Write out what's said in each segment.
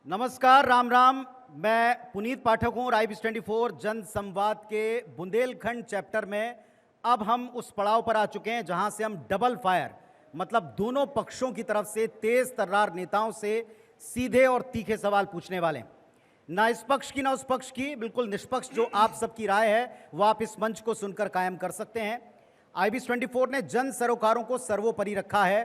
नमस्कार, राम राम। मैं पुनीत पाठक हूँ और IBS24 जन संवाद के बुंदेलखंड चैप्टर में अब हम उस पड़ाव पर आ चुके हैं जहां से हम डबल फायर मतलब दोनों पक्षों की तरफ से तेज तर्रार नेताओं से सीधे और तीखे सवाल पूछने वाले हैं। ना इस पक्ष की ना उस पक्ष की, बिल्कुल निष्पक्ष जो आप सबकी राय है वो आप इस मंच को सुनकर कायम कर सकते हैं। IBS24 ने जन सरोकारों को सर्वोपरि रखा है।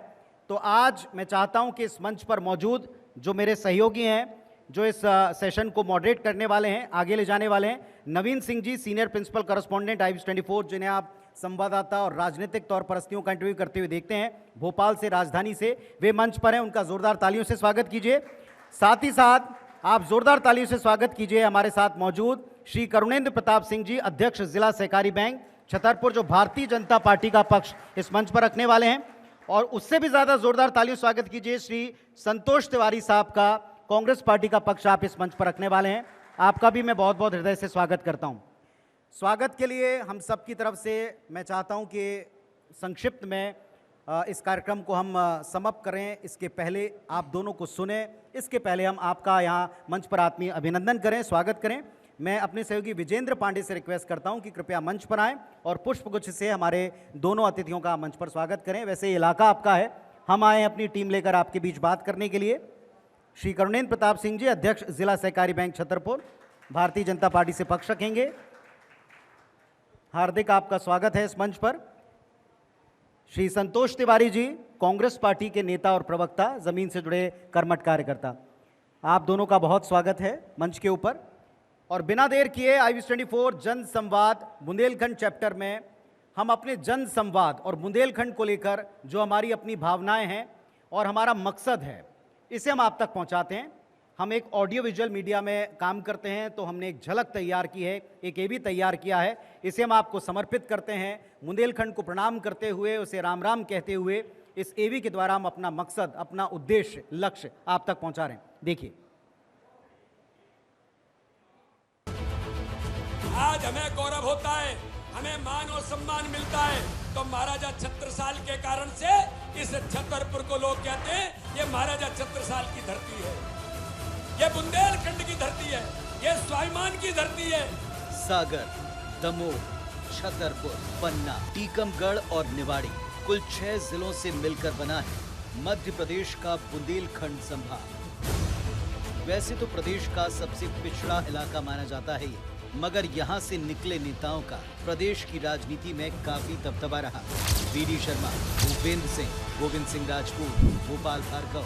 तो आज मैं चाहता हूं कि इस मंच पर मौजूद जो मेरे सहयोगी हैं, जो इस सेशन को मॉडरेट करने वाले हैं, आगे ले जाने वाले हैं, नवीन Singh ji, senior principal correspondent IBS24, जिन्हें आप संवाददाता और राजनीतिक तौर पर हस्तियों का इंटरव्यू करते हुए देखते हैं, भोपाल से, राजधानी से, वे मंच पर हैं। उनका जोरदार तालियों से स्वागत कीजिए। साथ ही साथ आप जोरदार तालियों से स्वागत कीजिए हमारे साथ मौजूद श्री करुणेंद्र प्रताप सिंह जी, अध्यक्ष जिला सहकारी बैंक छतरपुर, जो भारतीय जनता पार्टी का पक्ष इस मंच पर रखने वाले हैं। और उससे भी ज्यादा जोरदार तालियों से स्वागत कीजिए श्री संतोष तिवारी साहब का, कांग्रेस पार्टी का पक्ष आप इस मंच पर रखने वाले हैं। आपका भी मैं बहुत बहुत हृदय से स्वागत करता हूं। स्वागत के लिए हम सब की तरफ से मैं चाहता हूं कि संक्षिप्त में इस कार्यक्रम को हम समाप्त करें। इसके पहले आप दोनों को सुने, इसके पहले हम आपका यहां मंच पर आत्मीय अभिनंदन करें, स्वागत करें। मैं अपने सहयोगी विजेंद्र पांडे से रिक्वेस्ट करता हूं कि कृपया मंच पर आएं और पुष्पगुच्छ से हमारे दोनों अतिथियों का मंच पर स्वागत करें। वैसे ये इलाका आपका है, हम आए हैं अपनी टीम लेकर आपके बीच बात करने के लिए। श्री करुणेंद्र प्रताप सिंह जी, अध्यक्ष जिला सहकारी बैंक छतरपुर, भारतीय जनता पार्टी से पक्ष रखेंगे। हार्दिक आपका स्वागत है इस मंच पर। श्री संतोष तिवारी जी, कांग्रेस पार्टी के नेता और प्रवक्ता, जमीन से जुड़े कर्मठ कार्यकर्ता, आप दोनों का बहुत स्वागत है मंच के ऊपर। और बिना देर किए IBS24 जन संवाद बुंदेलखंड चैप्टर में हम अपने जन संवाद और बुंदेलखंड को लेकर जो हमारी अपनी भावनाएं हैं और हमारा मकसद है, इसे हम आप तक पहुंचाते हैं। हम एक ऑडियो विजुअल मीडिया में काम करते हैं, तो हमने एक झलक तैयार की है, एक AV तैयार किया है, इसे हम आपको समर्पित करते हैं। बुंदेलखंड को प्रणाम करते हुए, उसे राम राम कहते हुए, इस AV के द्वारा हम अपना मकसद, अपना उद्देश्य, लक्ष्य आप तक पहुंचा रहे हैं। देखिए, आज हमें गौरव होता है, हमें मान और सम्मान मिलता है, तो महाराजा छत्रसाल के कारण से इस छतरपुर को लोग कहते हैं ये महाराजा छत्रसाल की धरती है, ये बुंदेलखंड की धरती है, ये स्वाभिमान की धरती है। सागर, दमोह, छतरपुर, पन्ना, टीकमगढ़ और निवाड़ी कुल 6 जिलों से मिलकर बना है मध्य प्रदेश का बुंदेलखंड संभाग। वैसे तो प्रदेश का सबसे पिछड़ा इलाका माना जाता है ये, मगर यहाँ से निकले नेताओं का प्रदेश की राजनीति में काफी दबदबा रहा। BD शर्मा, भूपेंद्र सिंह, गोविंद सिंह राजपूत, गोपाल भार्गव,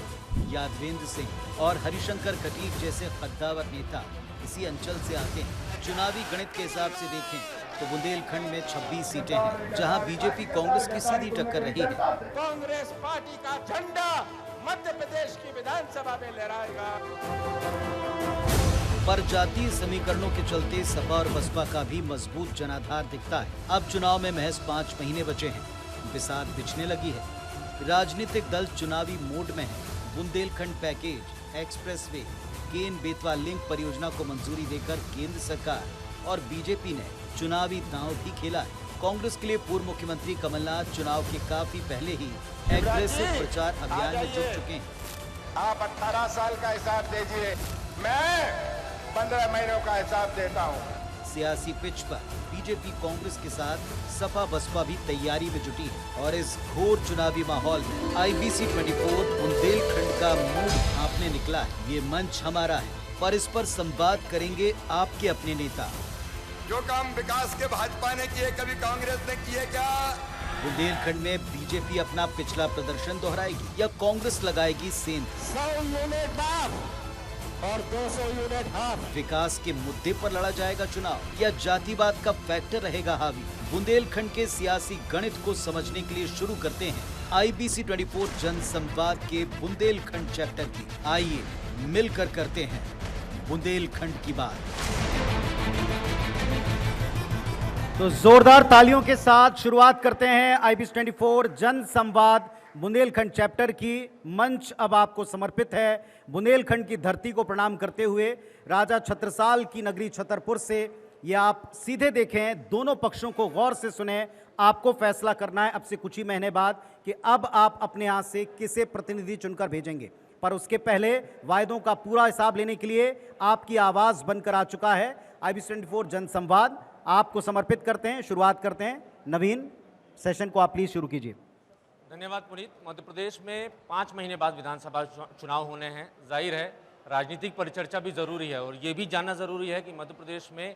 यादवेंद्र सिंह और हरिशंकर खटीक जैसे कद्दावर नेता इसी अंचल से आते हैं। चुनावी गणित के हिसाब से देखें तो बुंदेलखंड में 26 सीटें हैं, जहां बीजेपी कांग्रेस की सीधी टक्कर रही है। कांग्रेस पार्टी का झंडा मध्य प्रदेश की विधानसभा में लहराएगा। पर जातीय समीकरणों के चलते सपा और बसपा का भी मजबूत जनाधार दिखता है। अब चुनाव में महज 5 महीने बचे हैं, बिसात बिछने लगी है, राजनीतिक दल चुनावी मोड में है। Bundelkhand package, expressway, Ken Betwa link परियोजना को मंजूरी देकर केंद्र सरकार और बीजेपी ने चुनावी दांव भी खेला है। कांग्रेस के लिए पूर्व मुख्यमंत्री कमलनाथ चुनाव के काफी पहले ही एग्रेसिव प्रचार अभियान में जुट चुके हैं। आप 18 साल का हिसाब दीजिए, मैं 15 महीनों का हिसाब देता हूँ। सियासी पिच पर बीजेपी कांग्रेस के साथ सपा बसपा भी तैयारी में जुटी है और इस घोर चुनावी माहौल में IBS24 बुंदेलखंड का मूड भांपने निकला है। ये मंच हमारा है, पर इस पर संवाद करेंगे आपके अपने नेता। जो काम विकास के भाजपा ने किए, कभी कांग्रेस ने किए क्या? बुंदेलखंड में बीजेपी अपना पिछला प्रदर्शन दोहराएगी या कांग्रेस लगाएगी सेंध? 100 यूनिट दाब और 200 यूनिट हाफ। विकास के मुद्दे पर लड़ा जाएगा चुनाव या जातिवाद का फैक्टर रहेगा हावी? बुंदेलखंड के सियासी गणित को समझने के लिए शुरू करते हैं IBS24 जन संवाद के बुंदेलखंड चैप्टर की। आइए मिलकर करते हैं बुंदेलखंड की बात। तो जोरदार तालियों के साथ शुरुआत करते हैं IBS24 जन संवाद बुंदेलखंड चैप्टर की। मंच अब आपको समर्पित है। बुंदेलखंड की धरती को प्रणाम करते हुए राजा छत्रसाल की नगरी छतरपुर से ये आप सीधे देखें, दोनों पक्षों को गौर से सुने। आपको फैसला करना है अब से कुछ ही महीने बाद कि अब आप अपने यहाँ से किसे प्रतिनिधि चुनकर भेजेंगे। पर उसके पहले वायदों का पूरा हिसाब लेने के लिए आपकी आवाज बनकर आ चुका है IBC24 जनसंवाद। आपको समर्पित करते हैं, शुरुआत करते हैं। नवीन, सेशन को आप प्लीज शुरू कीजिए। धन्यवाद पुनीत। मध्य प्रदेश में 5 महीने बाद विधानसभा चुनाव होने हैं। जाहिर है राजनीतिक परिचर्चा भी ज़रूरी है और ये भी जानना ज़रूरी है कि मध्य प्रदेश में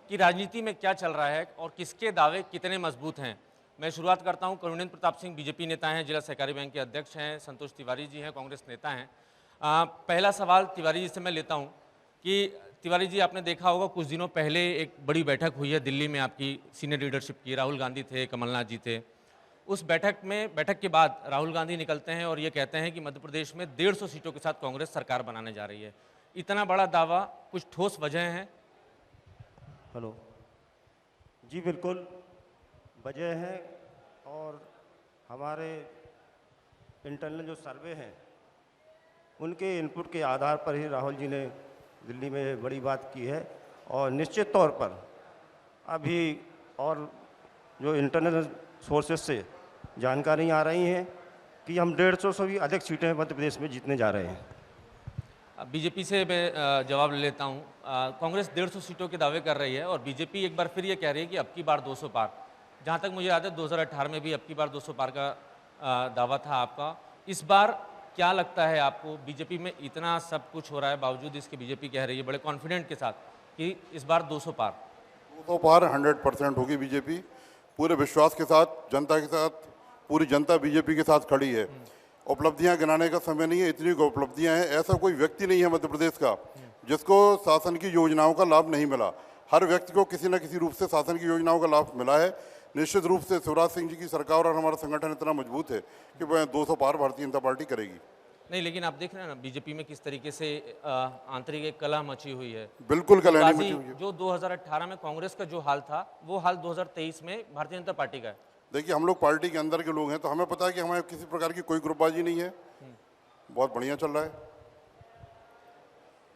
की राजनीति में क्या चल रहा है और किसके दावे कितने मजबूत हैं। मैं शुरुआत करता हूं। करुणेंद्र प्रताप सिंह बीजेपी नेता हैं, जिला सहकारी बैंक के अध्यक्ष हैं। संतोष तिवारी जी हैं, कांग्रेस नेता हैं। पहला सवाल तिवारी जी से मैं लेता हूं कि तिवारी जी, आपने देखा होगा कुछ दिनों पहले एक बड़ी बैठक हुई है दिल्ली में आपकी सीनियर लीडरशिप की। राहुल गांधी थे, कमलनाथ जी थे। उस बैठक के बाद राहुल गांधी निकलते हैं और ये कहते हैं कि मध्य प्रदेश में 150 सीटों के साथ कांग्रेस सरकार बनाने जा रही है। इतना बड़ा दावा, कुछ ठोस वजह है? हेलो जी, बिल्कुल वजह है और हमारे इंटरनल जो सर्वे हैं उनके इनपुट के आधार पर ही राहुल जी ने दिल्ली में बड़ी बात की है। और निश्चित तौर पर अभी और जो इंटरनल सोर्सेज से जानकारी आ रही हैं कि हम 150 से भी अधिक सीटें मध्य प्रदेश में जीतने जा रहे हैं। बीजेपी से मैं जवाब ले लेता हूँ। कांग्रेस 150 सीटों के दावे कर रही है और बीजेपी एक बार फिर ये कह रही है कि अब की बार 200 पार। जहाँ तक मुझे याद है 2018 में भी अब की बार 200 पार का दावा था आपका। इस बार क्या लगता है आपको? बीजेपी में इतना सब कुछ हो रहा है, बावजूद इसके बीजेपी कह रही है बड़े कॉन्फिडेंट के साथ कि इस बार 200 पार। 200 पार 100% होगी बीजेपी, पूरे विश्वास के साथ, जनता के साथ। पूरी जनता बीजेपी के साथ खड़ी है। उपलब्धियां गिनाने का समय नहीं है, इतनी उपलब्धियां हैं। ऐसा कोई व्यक्ति नहीं है मध्य प्रदेश का जिसको शासन की योजनाओं का लाभ नहीं मिला। हर व्यक्ति को किसी न किसी रूप से शासन की योजनाओं का लाभ मिला है। निश्चित रूप से शिवराज सिंह जी की सरकार और हमारा संगठन इतना मजबूत है कि वह 200 पार भारतीय जनता पार्टी करेगी। नहीं, लेकिन आप देख रहे हैं ना बीजेपी में किस तरीके से आंतरिक एक कलह मची हुई है। बिल्कुल कलह नहीं बाजी मची हुई है। जो 2018 में कांग्रेस का जो हाल था वो हाल 2023 में भारतीय जनता पार्टी का है। देखिए, हम लोग पार्टी के अंदर के लोग हैं तो हमें पता है कि हमें किसी प्रकार की कोई ग्रुपबाजी नहीं है। बहुत बढ़िया चल रहा है।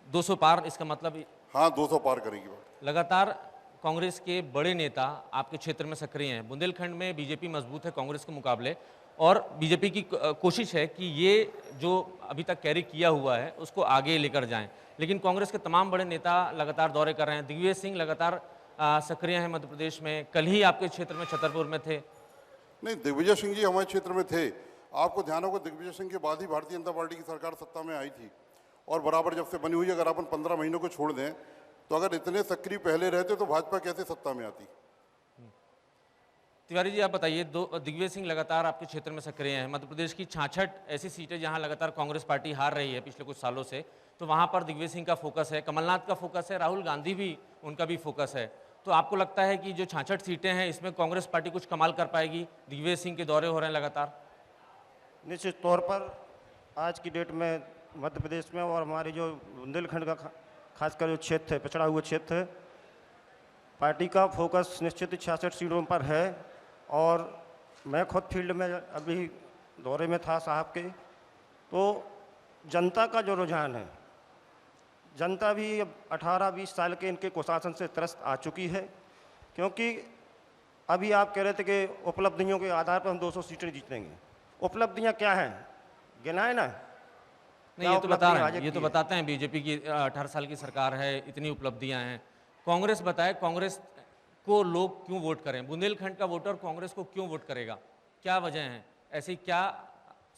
200 पार इसका मतलब? हाँ, 200 पार करेगी बात। लगातार कांग्रेस के बड़े नेता आपके क्षेत्र में सक्रिय हैं। बुंदेलखंड में बीजेपी मजबूत है कांग्रेस के मुकाबले और बीजेपी की कोशिश है कि ये जो अभी तक कैरी किया हुआ है उसको आगे लेकर जाएं। लेकिन कांग्रेस के तमाम बड़े नेता लगातार दौरे कर रहे हैं। दिग्विजय सिंह लगातार सक्रिय हैं मध्य प्रदेश में। कल ही आपके क्षेत्र में छतरपुर में थे। नहीं, दिग्विजय सिंह जी हमारे क्षेत्र में थे। आपको ध्यान होगा दिग्विजय सिंह के बाद ही भारतीय जनता पार्टी की सरकार सत्ता में आई थी और बराबर जब से बनी हुई। अगर अपन 15 महीनों को छोड़ दें तो अगर इतने सक्रिय पहले रहते तो भाजपा कैसे सत्ता में आती? तिवारी जी, आप बताइए, दिग्विजय सिंह लगातार आपके क्षेत्र में सक्रिय हैं। मध्य प्रदेश की 66 ऐसी सीटें जहां लगातार कांग्रेस पार्टी हार रही है पिछले कुछ सालों से, तो वहां पर दिग्विजय सिंह का फोकस है, कमलनाथ का फोकस है, राहुल गांधी भी, उनका भी फोकस है। तो आपको लगता है कि जो 66 सीटें हैं इसमें कांग्रेस पार्टी कुछ कमाल कर पाएगी? दिग्विजय सिंह के दौरे हो रहे हैं लगातार। निश्चित तौर पर आज की डेट में मध्य प्रदेश में और हमारे जो बुंदेलखंड का खासकर जो क्षेत्र है, पिछड़ा हुआ क्षेत्र है, पार्टी का फोकस निश्चित 66 सीटों पर है। और मैं खुद फील्ड में अभी दौरे में था साहब के, तो जनता का जो रुझान है, जनता भी अब 18-20 साल के इनके कुशासन से त्रस्त आ चुकी है। क्योंकि अभी आप कह रहे थे कि उपलब्धियों के आधार पर हम 200 सीटें जीतेंगे। उपलब्धियां क्या हैं, गिनाए ना? नहीं, ये तो बता रहे हैं, ये तो बताते हैं बीजेपी की 18 साल की सरकार है, इतनी उपलब्धियां हैं। कांग्रेस बताए, कांग्रेस को लोग क्यों वोट करें? बुंदेलखंड का वोटर कांग्रेस को क्यों वोट करेगा? क्या वजह है? ऐसी क्या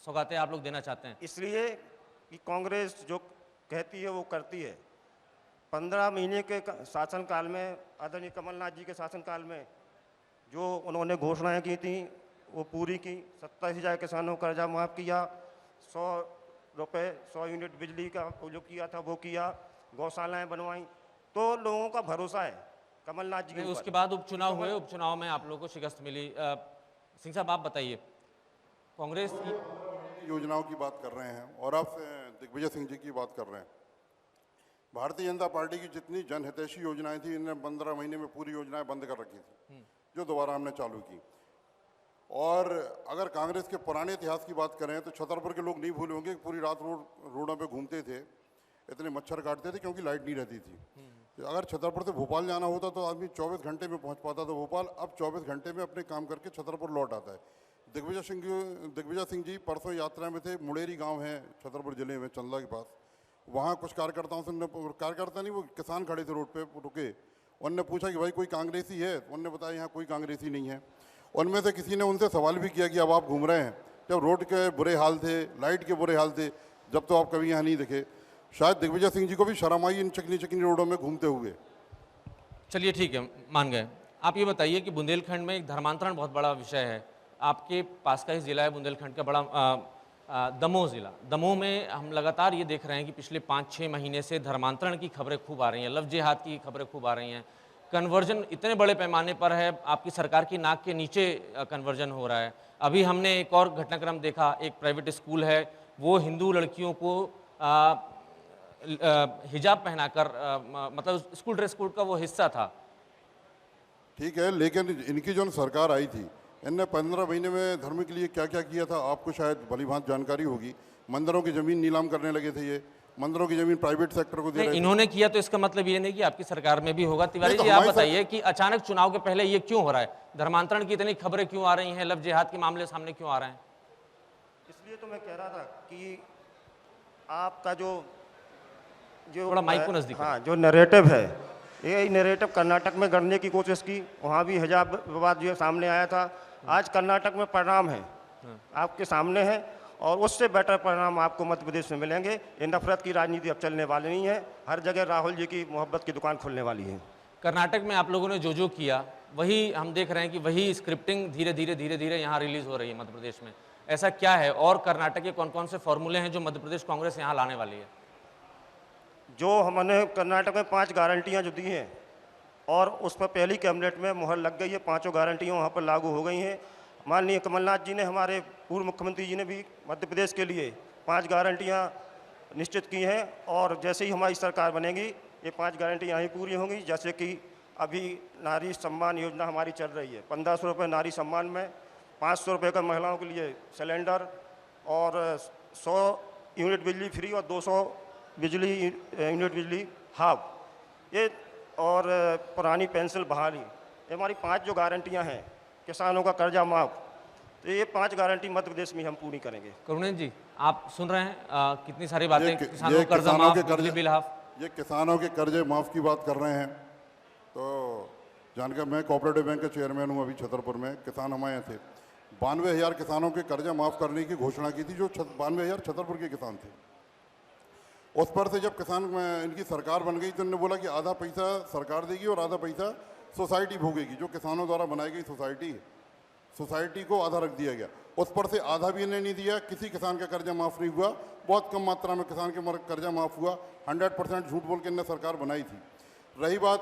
सौगातें आप लोग देना चाहते हैं? इसलिए कि कांग्रेस जो कहती है वो करती है। 15 महीने के शासनकाल में, आदरणीय कमलनाथ जी के शासनकाल में जो उन्होंने घोषणाएं की थी वो पूरी की। 27,000 किसानों का कर्जा माफ़ किया, 100 रुपये 100 यूनिट बिजली का जो किया था वो किया, गौशालाएं बनवाई। तो लोगों का भरोसा है कमलनाथ जी के ऊपर। उसके बाद उपचुनाव हुए, उपचुनाव में आप लोगों को शिकस्त मिली। सिंह साहब, आप बताइए, कांग्रेस की योजनाओं की बात कर रहे हैं और आप दिग्विजय सिंह जी की बात कर रहे हैं। भारतीय जनता पार्टी की जितनी जनहितैषी योजनाएं थी, इन्हें 15 महीने में पूरी योजनाएं बंद कर रखी थी, जो दोबारा हमने चालू की। और अगर कांग्रेस के पुराने इतिहास की बात करें तो छतरपुर के लोग नहीं भूले होंगे कि पूरी रात रोडों पे घूमते थे, इतने मच्छर काटते थे क्योंकि लाइट नहीं रहती थी। तो अगर छतरपुर से भोपाल जाना होता तो आदमी 24 घंटे में पहुंच पाता था भोपाल। अब 24 घंटे में अपने काम करके छतरपुर लौट आता है। दिग्विजय सिंह जी परसों यात्रा में थे। मुड़ेरी गांव है छतरपुर जिले में, चंदला के पास। वहाँ कुछ कार्यकर्ताओं से कार्यकर्ता नहीं, वो किसान खड़े थे रोड पे रुके। उनने पूछा कि भाई कोई कांग्रेसी है? उनने बताया यहाँ कोई कांग्रेसी नहीं है। उनमें से किसी ने उनसे सवाल भी किया कि अब आप घूम रहे हैं, जब रोड के बुरे हाल थे, लाइट के बुरे हाल थे, जब तो आप कभी यहाँ नहीं दिखे। शायद दिग्विजय सिंह जी को भी शर्म आई इन चिकनी चिकनी रोडों में घूमते हुए। चलिए ठीक है, मान गए। आप ये बताइए कि बुंदेलखंड में एक धर्मांतरण बहुत बड़ा विषय है। आपके पास का ही ज़िला है बुंदेलखंड का, बड़ा दमोह ज़िला। दमोह में हम लगातार ये देख रहे हैं कि पिछले 5-6 महीने से धर्मांतरण की खबरें खूब आ रही हैं, लव जिहाद की खबरें खूब आ रही हैं। कन्वर्जन इतने बड़े पैमाने पर है, आपकी सरकार की नाक के नीचे कन्वर्जन हो रहा है। अभी हमने एक और घटनाक्रम देखा, एक प्राइवेट स्कूल है, वो हिंदू लड़कियों को हिजाब पहनाकर, मतलब स्कूल ड्रेस कोड का वो हिस्सा था। ठीक है, लेकिन इनकी जो सरकार आई थी, इनने 15 महीने में धर्म के लिए क्या क्या किया था आपको शायद भलीभांत जानकारी होगी। मंदिरों की ज़मीन नीलाम करने लगे थे, ये मंदिरों की ज़मीन प्राइवेट सेक्टर को दे रहे थे। इन्होंने किया तो इसका मतलब ये नहीं कि आपकी सरकार में भी होगा। तिवारी तो जी आप बताइए कि अचानक चुनाव के पहले ये क्यों हो रहा है? धर्मांतरण की इतनी खबरें क्यों आ रही हैं? लव जिहाद के मामले सामने क्यों आ रहे हैं? इसलिए तो मैं कह रहा था कि आपका जो थोड़ा माइक को नजदीक हाँ, जो नैरेटिव है, ये नैरेटिव कर्नाटक में गढ़ने की कोशिश की, वहाँ भी हिजाब विवाद जो सामने आया था। आज कर्नाटक में परिणाम है, आपके सामने है, और उससे बेटर परिणाम आपको मध्य प्रदेश में मिलेंगे। ये नफरत की राजनीति अब चलने वाली नहीं है, हर जगह राहुल जी की मोहब्बत की दुकान खुलने वाली है। कर्नाटक में आप लोगों ने जो किया, वही हम देख रहे हैं कि वही स्क्रिप्टिंग धीरे धीरे यहाँ रिलीज हो रही है मध्य प्रदेश में। ऐसा क्या है, और कर्नाटक के कौन कौन से फॉर्मूले हैं जो मध्य प्रदेश कांग्रेस यहाँ लाने वाली है? जो हमने कर्नाटक में 5 गारंटियाँ जो दी हैं, और उस पर पहली कैबिनेट में मुहर लग गई है, 5 गारंटियाँ वहाँ पर लागू हो गई हैं। माननीय कमलनाथ जी ने, हमारे पूर्व मुख्यमंत्री जी ने भी मध्य प्रदेश के लिए 5 गारंटियाँ निश्चित की हैं, और जैसे ही हमारी सरकार बनेगी ये 5 गारंटियाँ ही पूरी होंगी। जैसे कि अभी नारी सम्मान योजना हमारी चल रही है, 1500 रुपये नारी सम्मान में, 500 रुपये का महिलाओं के लिए सिलेंडर, और 100 यूनिट बिजली फ्री और 200 यूनिट बिजली हाफ, ये, और पुरानी पेंशन बहाली। ये हमारी 5 जो गारंटियां हैं, किसानों का कर्जा माफ, तो ये 5 गारंटी मध्य प्रदेश में हम पूरी करेंगे। करुणेश जी आप सुन रहे हैं कितनी सारी बातें, किसानों का कर्जा माफ, बिजली बिल हाफ। ये किसानों के कर्जे माफ़ की बात कर रहे हैं, तो जानकर मैं कोऑपरेटिव बैंक का चेयरमैन हूँ अभी छतरपुर में। किसान हमारे यहाँ थे, 92,000 किसानों के कर्जा माफ़ करने की घोषणा की थी, जो 92,000 छतरपुर के किसान थे। उस पर से जब किसान इनकी सरकार बन गई तो इन्होंने बोला कि आधा पैसा सरकार देगी और आधा पैसा सोसाइटी भोगेगी। जो किसानों द्वारा बनाई गई सोसाइटी को आधा रख दिया गया, उस पर से आधा भी इन्हें नहीं दिया। किसी किसान का कर्जा माफ़ नहीं हुआ, बहुत कम मात्रा में किसान के कर्जा माफ़ हुआ। 100% झूठ बोल के इन्हें सरकार बनाई थी। रही बात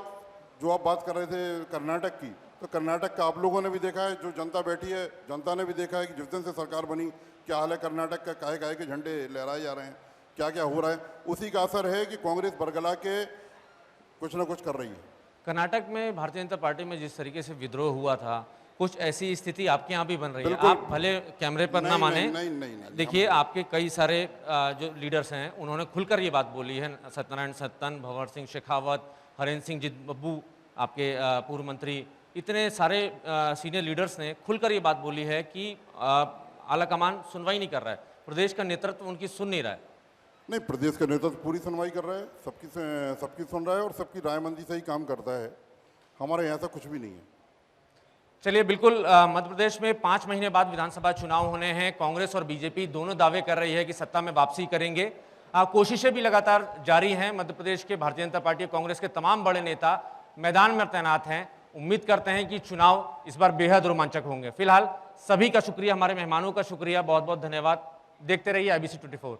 जो आप बात कर रहे थे कर्नाटक की, तो कर्नाटक का आप लोगों ने भी देखा है, जो जनता बैठी है, जनता ने भी देखा है कि जिस दिन से सरकार बनी क्या हाल है कर्नाटक का, काहे काहे के झंडे लहराए जा रहे हैं, क्या क्या हो रहा है। उसी का असर है कि कांग्रेस बरगला के कुछ ना कुछ कर रही है। कर्नाटक में भारतीय जनता पार्टी में जिस तरीके से विद्रोह हुआ था, कुछ ऐसी स्थिति आपके यहाँ भी बन रही है। आप भले कैमरे पर ना माने, देखिए आपके कई सारे जो लीडर्स हैं उन्होंने खुलकर ये बात बोली है। सत्यनारायण सत्तन, भंवर सिंह शेखावत, हरेंद्र सिंह जी बब्बू, आपके पूर्व मंत्री, इतने सारे सीनियर लीडर्स ने खुलकर ये बात बोली है कि आलाकमान सुनवाई नहीं कर रहा है, प्रदेश का नेतृत्व उनकी सुन नहीं रहा है। नहीं, प्रदेश का नेतृत्व पूरी सुनवाई कर रहा है, सबकी सुन रहा है और सबकी रायमंदी से ही काम करता है। हमारे यहाँ ऐसा कुछ भी नहीं है। चलिए, बिल्कुल मध्य प्रदेश में 5 महीने बाद विधानसभा चुनाव होने हैं। कांग्रेस और बीजेपी दोनों दावे कर रही है कि सत्ता में वापसी करेंगे। कोशिशें भी लगातार जारी हैं। मध्य प्रदेश के भारतीय जनता पार्टी और कांग्रेस के तमाम बड़े नेता मैदान में तैनात हैं। उम्मीद करते हैं कि चुनाव इस बार बेहद रोमांचक होंगे। फिलहाल सभी का शुक्रिया, हमारे मेहमानों का शुक्रिया, बहुत बहुत धन्यवाद। देखते रहिए IBC 24।